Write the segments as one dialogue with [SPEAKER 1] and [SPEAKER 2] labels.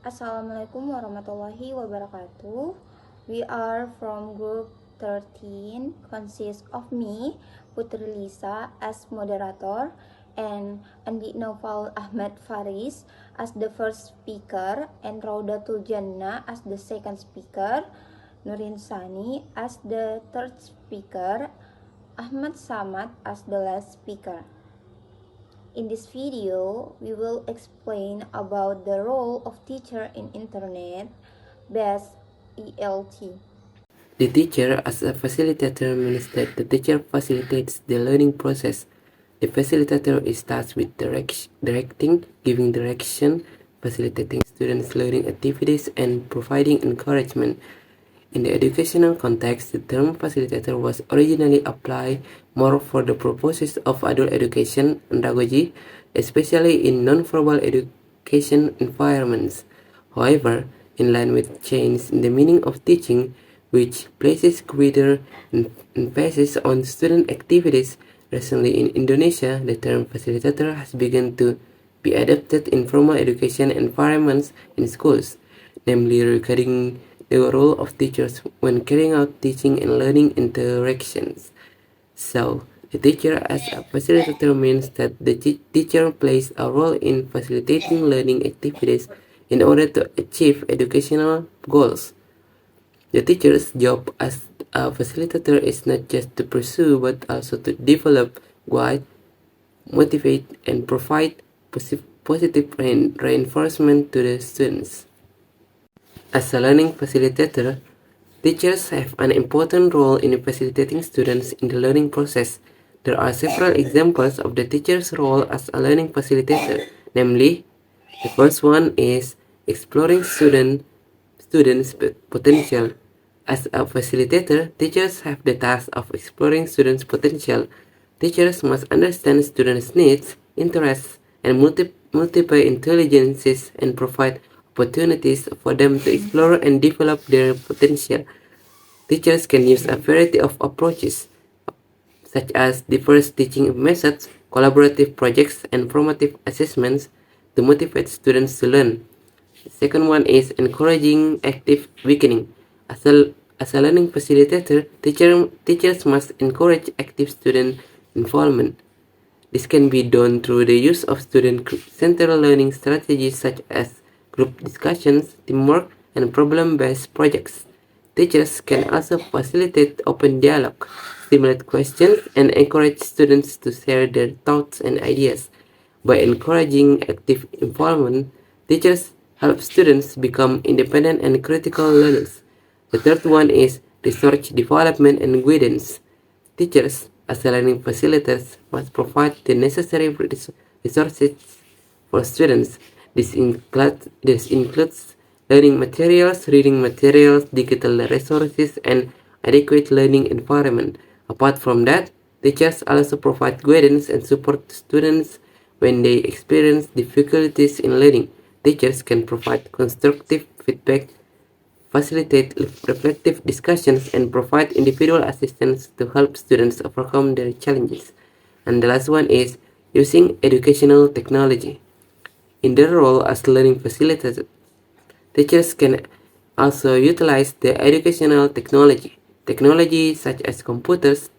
[SPEAKER 1] Assalamualaikum warahmatullahi wabarakatuh. We are from group 13, consists of me, Putri Lisa as moderator, and Andi Noval Ahmad Faris as the first speaker, and Raudatul Jannah as the second speaker, Nurin Sani as the third speaker, Ahmad Samad as the last speaker. In this video, we will explain about the role of teacher in internet-based ELT.
[SPEAKER 2] The teacher as a facilitator means that the teacher facilitates the learning process. The facilitator is tasked with directing, giving direction, facilitating students' learning activities, and providing encouragement. In the educational context, the term facilitator was originally applied more for the purposes of adult education and pedagogy, especially in non-formal education environments. However, in line with change in the meaning of teaching, which places greater emphasis on student activities, recently in Indonesia, the term facilitator has begun to be adopted in formal education environments in schools, namely regarding the role of teachers when carrying out teaching and learning interactions. So, the teacher as a facilitator means that the teacher plays a role in facilitating learning activities in order to achieve educational goals. The teacher's job as a facilitator is not just to pursue but also to develop, guide, motivate, and provide positive reinforcement to the students. As a learning facilitator, teachers have an important role in facilitating students in the learning process. There are several examples of the teacher's role as a learning facilitator, namely, the first one is exploring students' potential. As a facilitator, teachers have the task of exploring students' potential. Teachers must understand students' needs, interests, and multiple intelligences and provide opportunities for them to explore and develop their potential. Teachers can use a variety of approaches, such as diverse teaching methods, collaborative projects, and formative assessments to motivate students to learn. The second one is encouraging active weakening. As a learning facilitator, teachers must encourage active student involvement. This can be done through the use of student-centered learning strategies such as group discussions, teamwork, and problem-based projects. Teachers can also facilitate open dialogue, stimulate questions, and encourage students to share their thoughts and ideas. By encouraging active involvement, teachers help students become independent and critical learners. The third one is research development and guidance. Teachers, as learning facilitators, must provide the necessary resources for students. This includes learning materials, reading materials, digital resources, and adequate learning environment. Apart from that, teachers also provide guidance and support to students when they experience difficulties in learning. Teachers can provide constructive feedback, facilitate reflective discussions, and provide individual assistance to help students overcome their challenges. And the last one is using educational technology. In their role as learning facilitators, teachers can also utilize the educational technology. Technology such as computers,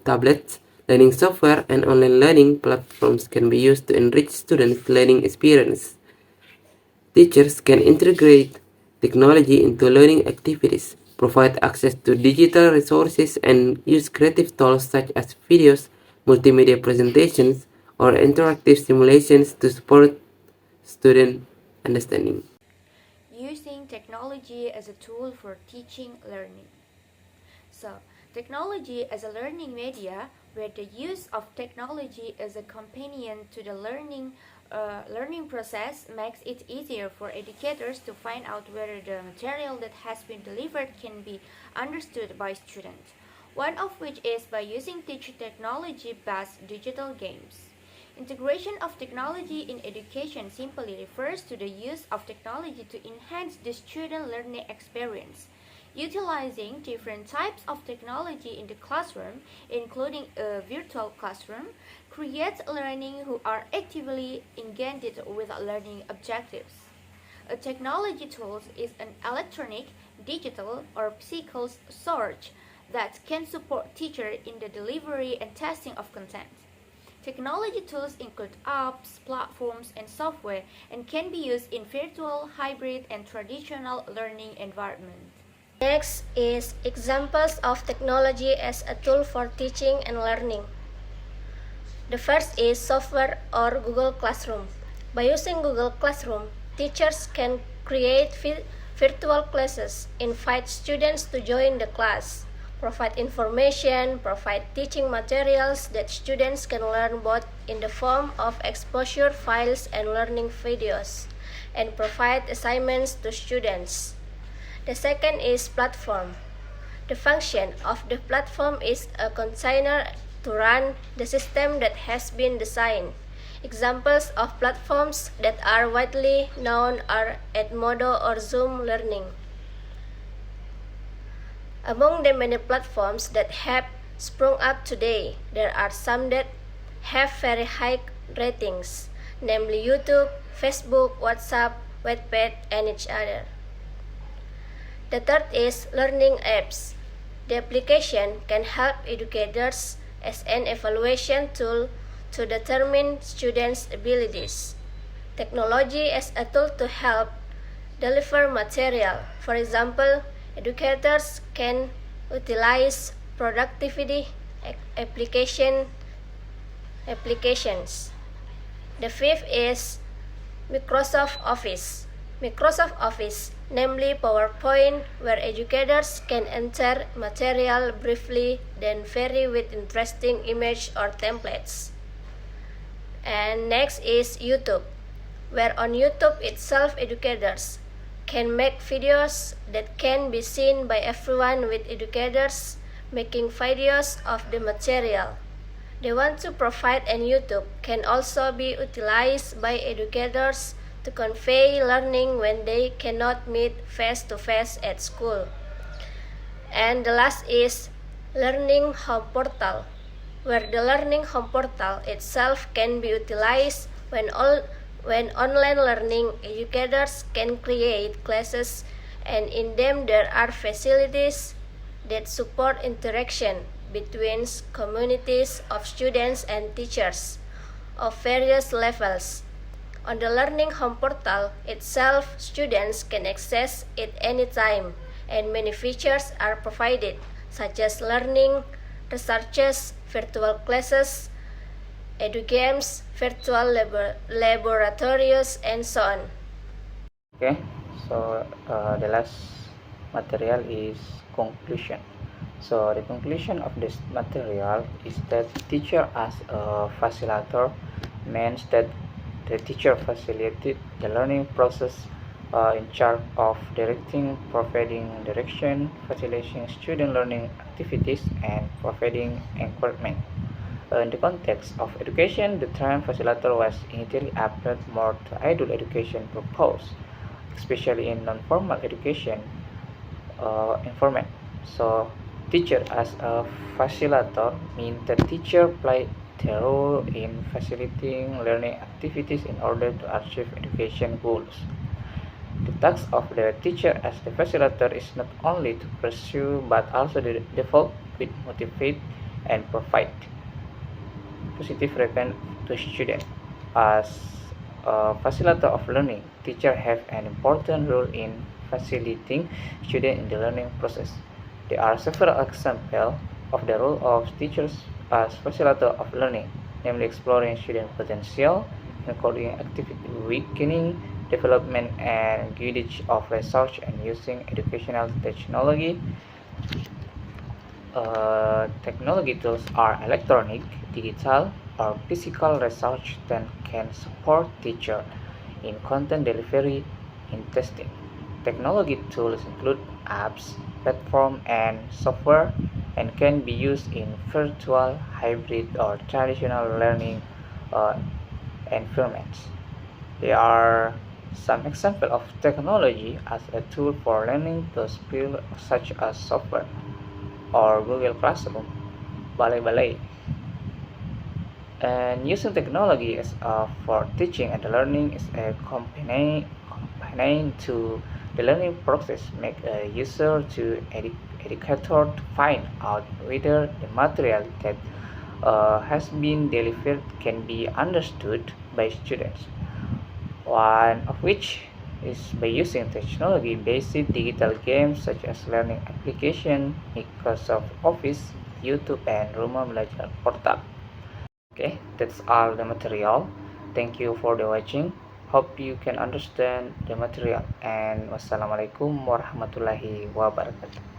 [SPEAKER 2] tablets, learning software, and online learning platforms can be used to enrich students' learning experience. Teachers can integrate technology into learning activities, provide access to digital resources, and use creative tools such as videos, multimedia presentations, or interactive simulations to support student understanding.
[SPEAKER 3] Using technology as a tool for teaching learning. So, technology as a learning media, where the use of technology as a companion to the learning process makes it easier for educators to find out whether the material that has been delivered can be understood by students. One of which is by using teaching technology-based digital games. Integration of technology in education simply refers to the use of technology to enhance the student learning experience. Utilizing different types of technology in the classroom, including a virtual classroom, creates learning who are actively engaged with learning objectives. A technology tool is an electronic, digital, or physical source that can support teachers in the delivery and testing of content. Technology tools include apps, platforms, and software and can be used in virtual, hybrid, and traditional learning environments.
[SPEAKER 4] Next is examples of technology as a tool for teaching and learning. The first is software or Google Classroom. By using Google Classroom, teachers can create virtual classes, invite students to join the class, provide information, provide teaching materials that students can learn both in the form of exposure files and learning videos, and provide assignments to students. The second is platform. The function of the platform is a container to run the system that has been designed. Examples of platforms that are widely known are Edmodo or Zoom Learning. Among the many platforms that have sprung up today, there are some that have very high ratings, namely YouTube, Facebook, WhatsApp, Wattpad, and each other. The third is learning apps. The application can help educators as an evaluation tool to determine students' abilities. Technology as a tool to help deliver material. For example, educators can utilize productivity applications. The fifth is Microsoft Office. Microsoft Office, namely PowerPoint, where educators can enter material briefly, then vary with interesting images or templates. And next is YouTube, where on YouTube itself educators can make videos that can be seen by everyone, with educators making videos of the material they want to provide, and YouTube can also be utilized by educators to convey learning when they cannot meet face-to-face at school. And the last is Learning Home Portal, where the Learning Home Portal itself can be utilized when online learning educators can create classes, and in them there are facilities that support interaction between communities of students and teachers of various levels. On the Learning Home Portal itself, students can access it anytime, and many features are provided, such as learning, researches, virtual classes, edu-games, virtual laboratories, and so on.
[SPEAKER 5] Okay, so the last material is conclusion. So the conclusion of this material is that teacher as a facilitator means that the teacher facilitates the learning process, in charge of directing, providing direction, facilitating student learning activities, and providing encouragement. In the context of education, the term facilitator was initially applied more to adult education purpose, especially in non-formal education environment. So, teacher as a facilitator means the teacher play their role in facilitating learning activities in order to achieve education goals. The task of the teacher as the facilitator is not only to pursue but also to develop, with motivate, and provide positive response to students. As a facilitator of learning, teachers have an important role in facilitating students in the learning process. There are several examples of the role of teachers as facilitator of learning, namely exploring student potential, encouraging activity awakening, development and guidance of research, and using educational technology. Technology tools are electronic, digital, or physical research that can support teachers in content delivery and testing. Technology tools include apps, platforms, and software, and can be used in virtual, hybrid, or traditional learning environments. There are some examples of technology as a tool for learning tools such as software or Google Classroom, Balai. And using technology for teaching and learning is a combination accompanying to the learning process make a user to educator to find out whether the material that has been delivered can be understood by students. One of which is by using technology-based digital games such as learning application, Microsoft Office, YouTube, and Rumah Belajar Portal. Okay, that's all the material. Thank you for the watching. Hope you can understand the material, and wassalamualaikum warahmatullahi wabarakatuh.